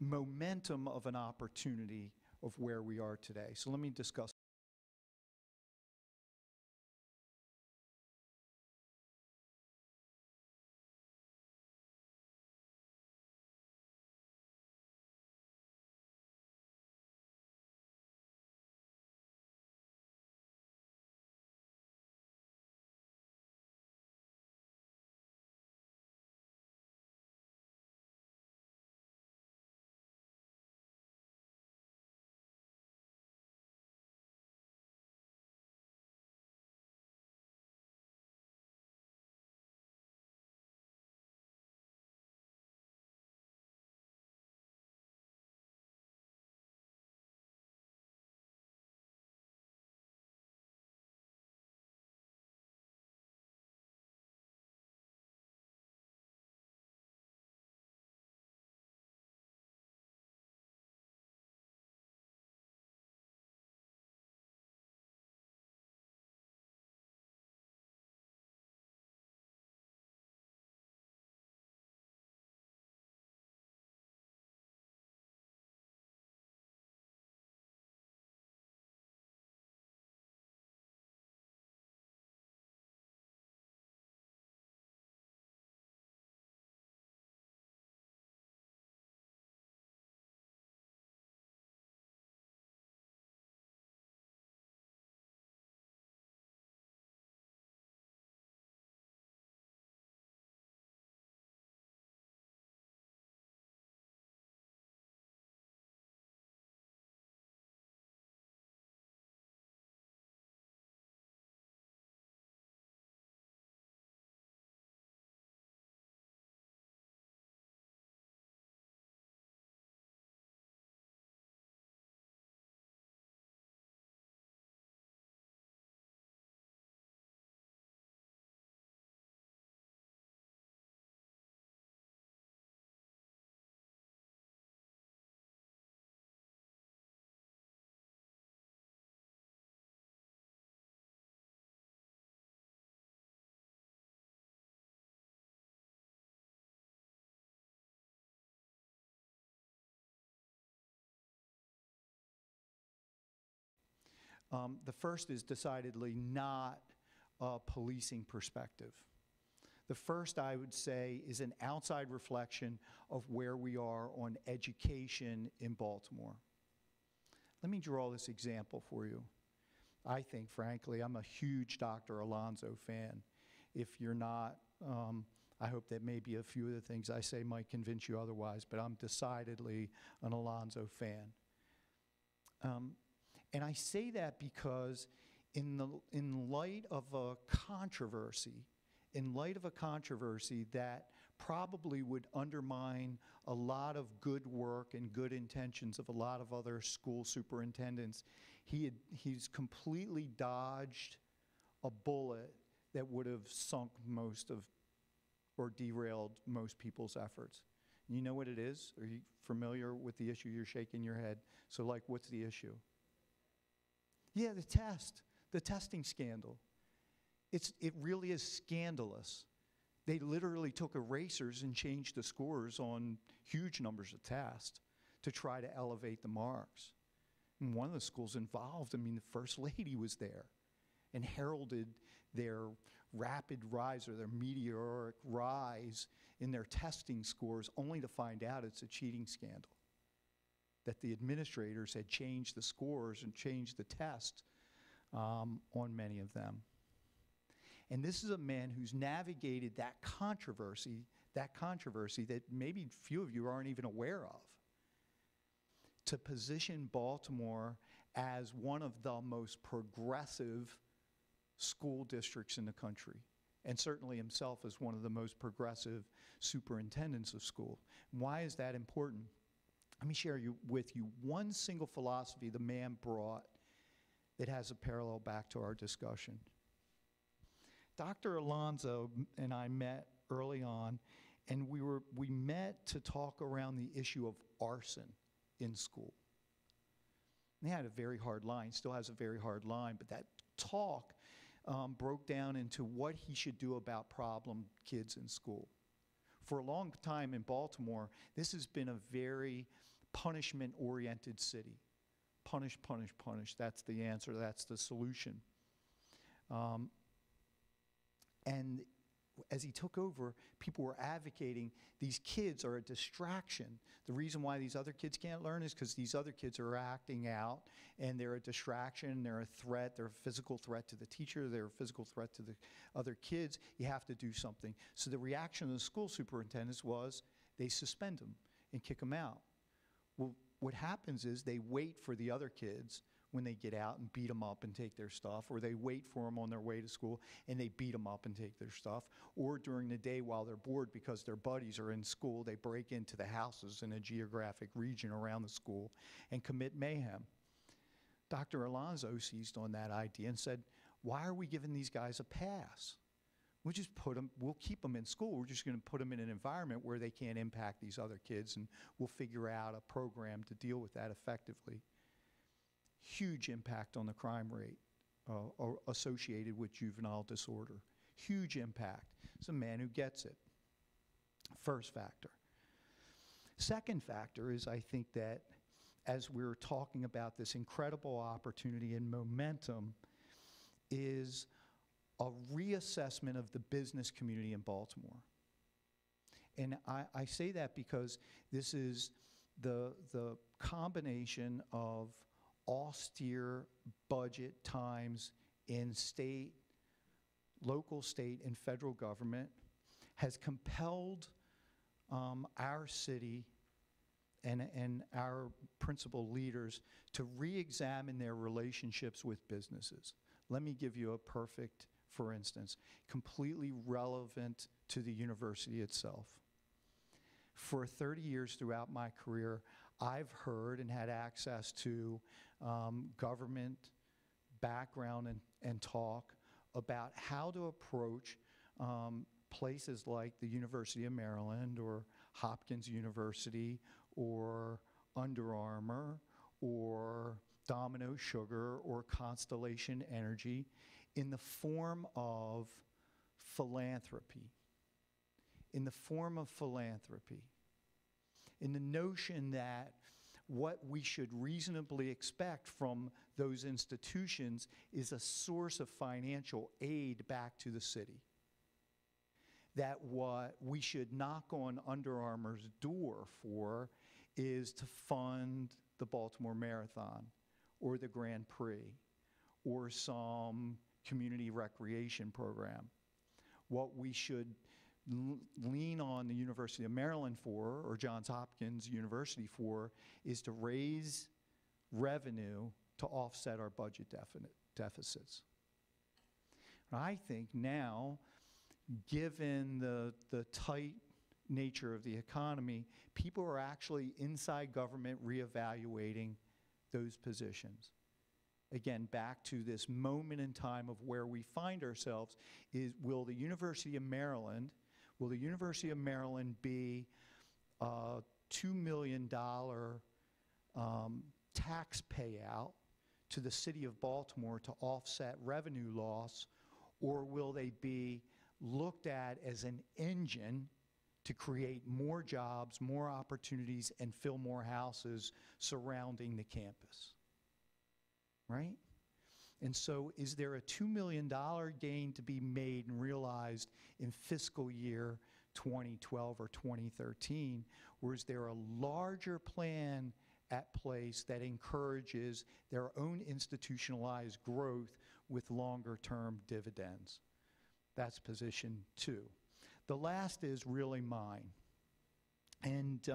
momentum of an opportunity of where we are today. So let me discuss. The first is decidedly not a policing perspective. The first, I would say, is an outside reflection of where we are on education in Baltimore. Let me draw this example for you. I think, frankly, I'm a huge Dr. Alonso fan. If you're not, I hope that maybe a few of the things I say might convince you otherwise, but I'm decidedly an Alonso fan. And I say that because in light of a controversy, that probably would undermine a lot of good work and good intentions of a lot of other school superintendents, he's completely dodged a bullet that would have sunk most of, or derailed most people's efforts. You know what it is? Are you familiar with the issue? You're shaking your head. So, like, what's the issue? Yeah, the testing scandal. It really is scandalous. They literally took erasers and changed the scores on huge numbers of tests to try to elevate the marks. And one of the schools involved, I mean, the First Lady was there and heralded their rapid rise or their meteoric rise in their testing scores, only to find out it's a cheating scandal. That the administrators had changed the scores and changed the test on many of them. And this is a man who's navigated that controversy that maybe few of you aren't even aware of, to position Baltimore as one of the most progressive school districts in the country, and certainly himself as one of the most progressive superintendents of school. Why is that important? Let me share with you one single philosophy the man brought that has a parallel back to our discussion. Dr. Alonso and I met early on, and we met to talk around the issue of arson in school. And he had a very hard line, still has a very hard line, but that talk broke down into what he should do about problem kids in school. for a long time in Baltimore, this has been a very punishment-oriented city. Punish, punish, punish. That's the answer. That's the solution. And as he took over, people were advocating these kids are a distraction. The reason why these other kids can't learn is because these other kids are acting out, and they're a distraction, they're a threat, they're a physical threat to the teacher, they're a physical threat to the other kids. You have to do something. So the reaction of the school superintendents was they suspend them and kick them out. Well, what happens is they wait for the other kids when they get out and beat them up and take their stuff, or they wait for them on their way to school and they beat them up and take their stuff, or during the day while they're bored because their buddies are in school, they break into the houses in a geographic region around the school and commit mayhem. Dr. Alonso seized on that idea and said, why are we giving these guys a pass? We'll just put them, we'll keep them in school. We're just going to put them in an environment where they can't impact these other kids, and we'll figure out a program to deal with that effectively. Huge impact on the crime rate associated with juvenile disorder. Huge impact. It's a man who gets it. First factor. Second factor is, I think, that as we're talking about this incredible opportunity and momentum, is a reassessment of the business community in Baltimore. And I say that because this is the combination of austere budget times in state, local, state, and federal government has compelled our city and our principal leaders to re-examine their relationships with businesses. Let me give you a perfect, for instance, completely relevant to the university itself. For 30 years throughout my career, I've heard and had access to government background and talk about how to approach places like the University of Maryland or Hopkins University or Under Armour or Domino Sugar or Constellation Energy in the form of philanthropy. In the form of philanthropy. In the notion that what we should reasonably expect from those institutions is a source of financial aid back to the city. That what we should knock on Under Armour's door for is to fund the Baltimore Marathon or the Grand Prix or some community recreation program. What we should lean on the University of Maryland for, or Johns Hopkins University for, is to raise revenue to offset our budget deficits. And I think now, given the tight nature of the economy, people are actually inside government reevaluating those positions. Again, back to this moment in time of where we find ourselves is, will the University of Maryland be a $2 million tax payout to the city of Baltimore to offset revenue loss, or will they be looked at as an engine to create more jobs, more opportunities, and fill more houses surrounding the campus? Right? And so is there a $2 million gain to be made and realized in fiscal year 2012 or 2013, or is there a larger plan at place that encourages their own institutionalized growth with longer-term dividends? That's position two. The last is really mine. And